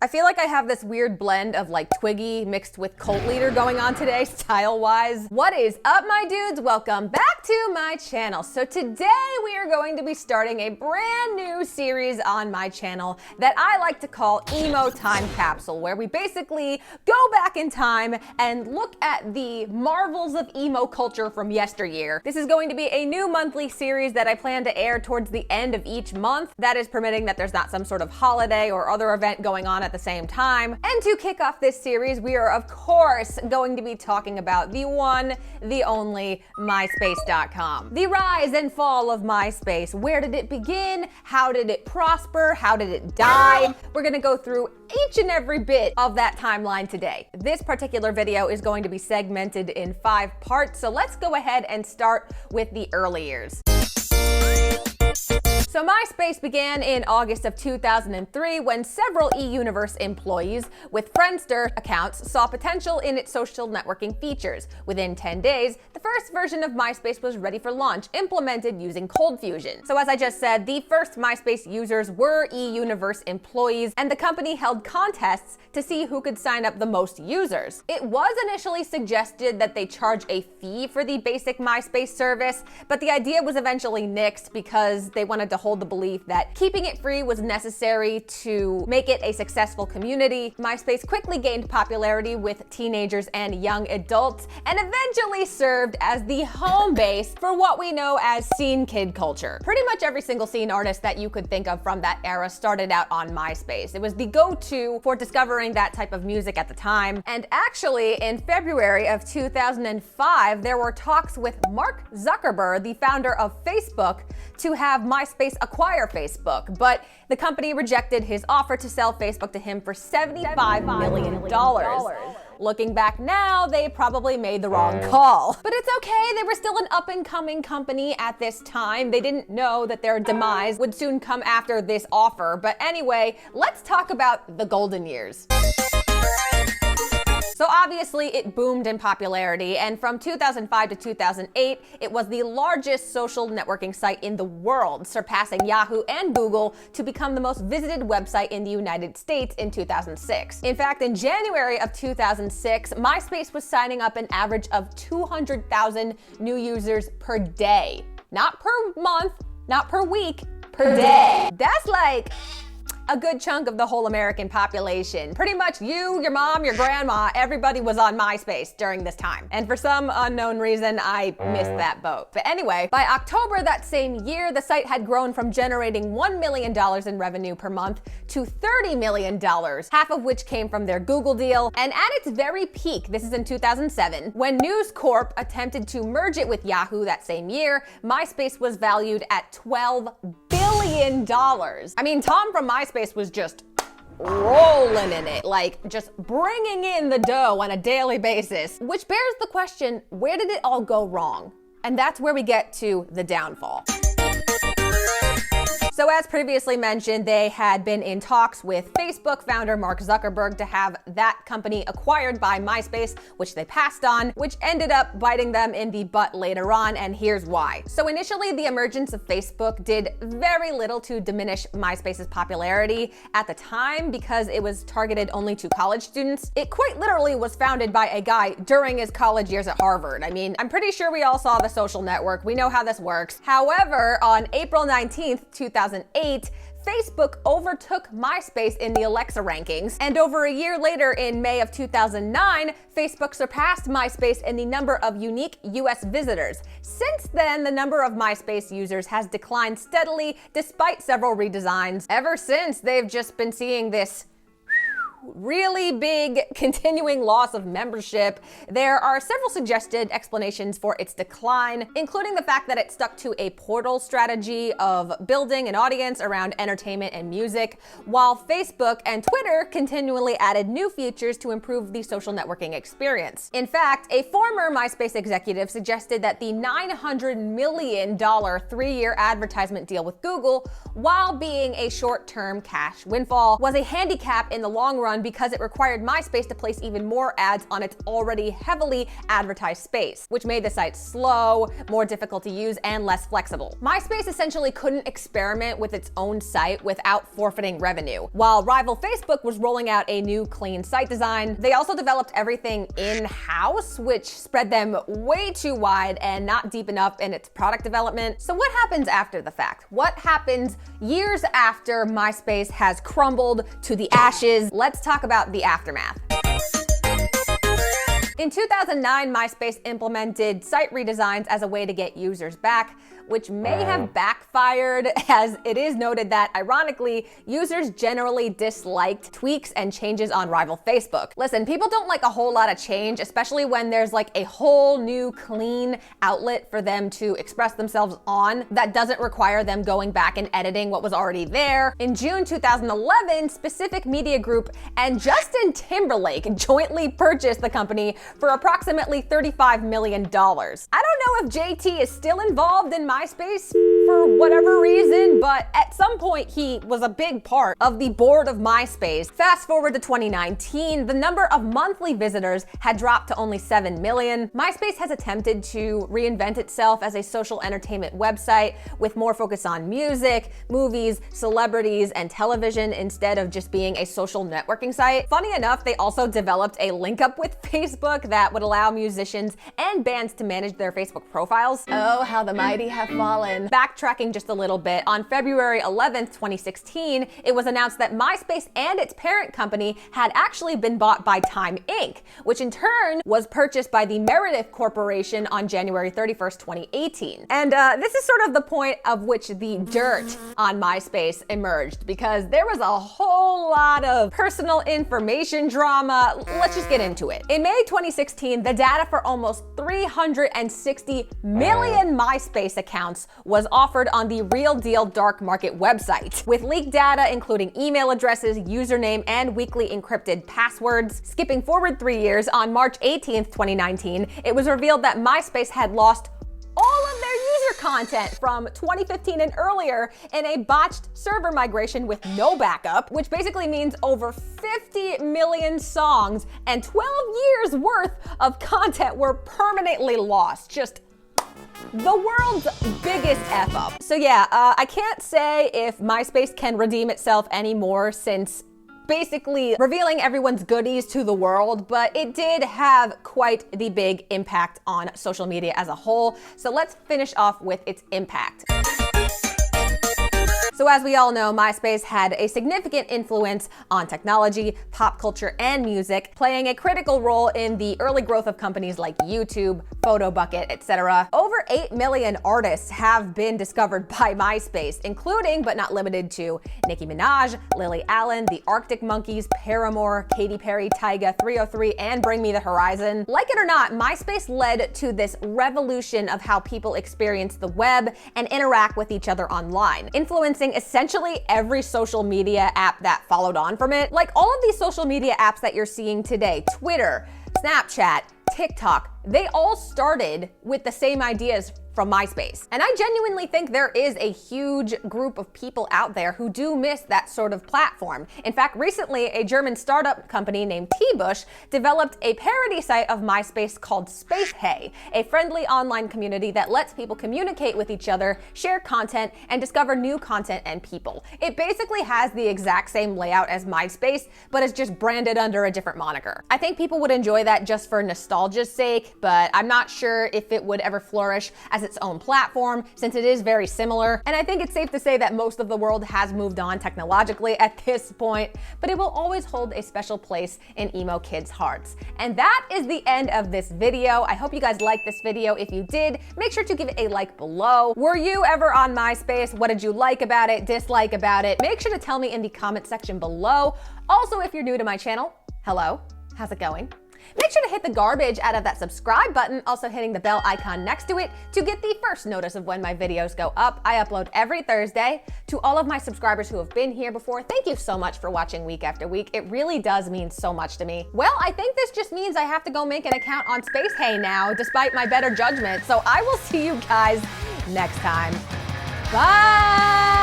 I feel like I have this weird blend of like Twiggy mixed with cult leader going on today, style-wise. What is up, my dudes? Welcome back to my channel. So today we are going to be starting a brand new series on my channel that I like to call Emo Time Capsule, where we basically go back in time and look at the marvels of emo culture from yesteryear. This is going to be a new monthly series that I plan to air towards the end of each month. That is permitting that there's not some sort of holiday or other event going on at the same time. And to kick off this series, we are of course going to be talking about the one, the only MySpace.com. The rise and fall of MySpace. Where did it begin? How did it prosper? How did it die? We're gonna go through each and every bit of that timeline today. This particular video is going to be segmented in 5 parts, so let's go ahead and start with the early years. So MySpace began in August of 2003 when several eUniverse employees with Friendster accounts saw potential in its social networking features. Within 10 days, the first version of MySpace was ready for launch, implemented using Cold Fusion. So as I just said, the first MySpace users were eUniverse employees, and the company held contests to see who could sign up the most users. It was initially suggested that they charge a fee for the basic MySpace service, but the idea was eventually nixed because they wanted to hold the belief that keeping it free was necessary to make it a successful community. MySpace quickly gained popularity with teenagers and young adults, and eventually served as the home base for what we know as scene kid culture. Pretty much every single scene artist that you could think of from that era started out on MySpace. It was the go-to for discovering that type of music at the time. And actually, in February of 2005, there were talks with Mark Zuckerberg, the founder of Facebook, to have MySpace acquire Facebook, but the company rejected his offer to sell Facebook to him for $75 million. Looking back now, they probably made the wrong call. But it's okay, they were still an up-and-coming company at this time. They didn't know that their demise would soon come after this offer. But anyway, let's talk about the golden years. So obviously it boomed in popularity, and from 2005 to 2008, it was the largest social networking site in the world, surpassing Yahoo and Google to become the most visited website in the United States in 2006. In fact, in January of 2006, MySpace was signing up an average of 200,000 new users per day. Not per month, not per week, per day. That's like a good chunk of the whole American population. Pretty much you, your mom, your grandma, everybody was on MySpace during this time. And for some unknown reason, I missed that boat. But anyway, by October that same year, the site had grown from generating $1 million in revenue per month to $30 million, half of which came from their Google deal. And at its very peak, this is in 2007, when News Corp attempted to merge it with Yahoo that same year, MySpace was valued at $12 billion. I mean, Tom from MySpace was just rolling in it, like just bringing in the dough on a daily basis, which bears the question, where did it all go wrong? And that's where we get to the downfall. So as previously mentioned, they had been in talks with Facebook founder Mark Zuckerberg to have that company acquired by MySpace, which they passed on, which ended up biting them in the butt later on, and here's why. So initially, the emergence of Facebook did very little to diminish MySpace's popularity at the time because it was targeted only to college students. It quite literally was founded by a guy during his college years at Harvard. I mean, I'm pretty sure we all saw The Social Network. We know how this works. However, on April 19th, 2008, Facebook overtook MySpace in the Alexa rankings, and over a year later, in May of 2009, Facebook surpassed MySpace in the number of unique US visitors. Since then, the number of MySpace users has declined steadily despite several redesigns. Ever since, they've just been seeing this really big continuing loss of membership. There are several suggested explanations for its decline, including the fact that it stuck to a portal strategy of building an audience around entertainment and music, while Facebook and Twitter continually added new features to improve the social networking experience. In fact, a former MySpace executive suggested that the $900 million 3-year advertisement deal with Google, while being a short-term cash windfall, was a handicap in the long run run because it required MySpace to place even more ads on its already heavily advertised space, which made the site slow, more difficult to use, and less flexible. MySpace essentially couldn't experiment with its own site without forfeiting revenue. While rival Facebook was rolling out a new clean site design, they also developed everything in-house, which spread them way too wide and not deep enough in its product development. So what happens after the fact? What happens years after MySpace has crumbled to the ashes? Let's talk about the aftermath. In 2009, MySpace implemented site redesigns as a way to get users back, which may have backfired, as it is noted that, ironically, users generally disliked tweaks and changes on rival Facebook. Listen, people don't like a whole lot of change, especially when there's like a whole new clean outlet for them to express themselves on that doesn't require them going back and editing what was already there. In June 2011, Specific Media Group and Justin Timberlake jointly purchased the company for approximately $35 million. I don't know if JT is still involved in MySpace for whatever reason, but at some point he was a big part of the board of MySpace. Fast forward to 2019, the number of monthly visitors had dropped to only 7 million. MySpace has attempted to reinvent itself as a social entertainment website with more focus on music, movies, celebrities, and television instead of just being a social networking site. Funny enough, they also developed a link up with Facebook that would allow musicians and bands to manage their Facebook profiles. Oh, how the mighty have fallen. Backtracking just a little bit, on February 11th, 2016, it was announced that MySpace and its parent company had actually been bought by Time Inc., which in turn was purchased by the Meredith Corporation on January 31st, 2018. And this is sort of the point of which the dirt on MySpace emerged, because there was a whole lot of personal information drama. Let's just get into it. In May 2016, the data for almost 360 million MySpace accounts was offered on the Real Deal dark market website, with leaked data including email addresses, username, and weekly encrypted passwords. Skipping forward 3 years, on March 18th, 2019, it was revealed that MySpace had lost all of their user content from 2015 and earlier in a botched server migration with no backup, which basically means over 50 million songs and 12 years worth of content were permanently lost. Just the world's biggest F up. So yeah, I can't say if MySpace can redeem itself anymore since basically revealing everyone's goodies to the world, but it did have quite the big impact on social media as a whole. So let's finish off with its impact. So as we all know, MySpace had a significant influence on technology, pop culture, and music, playing a critical role in the early growth of companies like YouTube, Photobucket, etc. Over 8 million artists have been discovered by MySpace, including, but not limited to, Nicki Minaj, Lily Allen, the Arctic Monkeys, Paramore, Katy Perry, Tyga, 303, and Bring Me the Horizon. Like it or not, MySpace led to this revolution of how people experience the web and interact with each other online, influencing essentially every social media app that followed on from it. Like all of these social media apps that you're seeing today, Twitter, Snapchat, TikTok, they all started with the same ideas from MySpace. And I genuinely think there is a huge group of people out there who do miss that sort of platform. In fact, recently, a German startup company named T-Bush developed a parody site of MySpace called Space Hey, a friendly online community that lets people communicate with each other, share content, and discover new content and people. It basically has the exact same layout as MySpace, but is just branded under a different moniker. I think people would enjoy that just for nostalgia's sake, but I'm not sure if it would ever flourish as its own platform, since it is very similar. And I think it's safe to say that most of the world has moved on technologically at this point, but it will always hold a special place in emo kids' hearts. And that is the end of this video. I hope you guys liked this video. If you did, make sure to give it a like below. Were you ever on MySpace? What did you like about it, dislike about it? Make sure to tell me in the comment section below. Also, if you're new to my channel, hello, how's it going? Make sure to hit the garbage out of that subscribe button, also hitting the bell icon next to it to get the first notice of when my videos go up. I upload every Thursday. To all of my subscribers who have been here before, thank you so much for watching week after week. It really does mean so much to me. Well, I think this just means I have to go make an account on Space Hey now, despite my better judgment. So I will see you guys next time. Bye!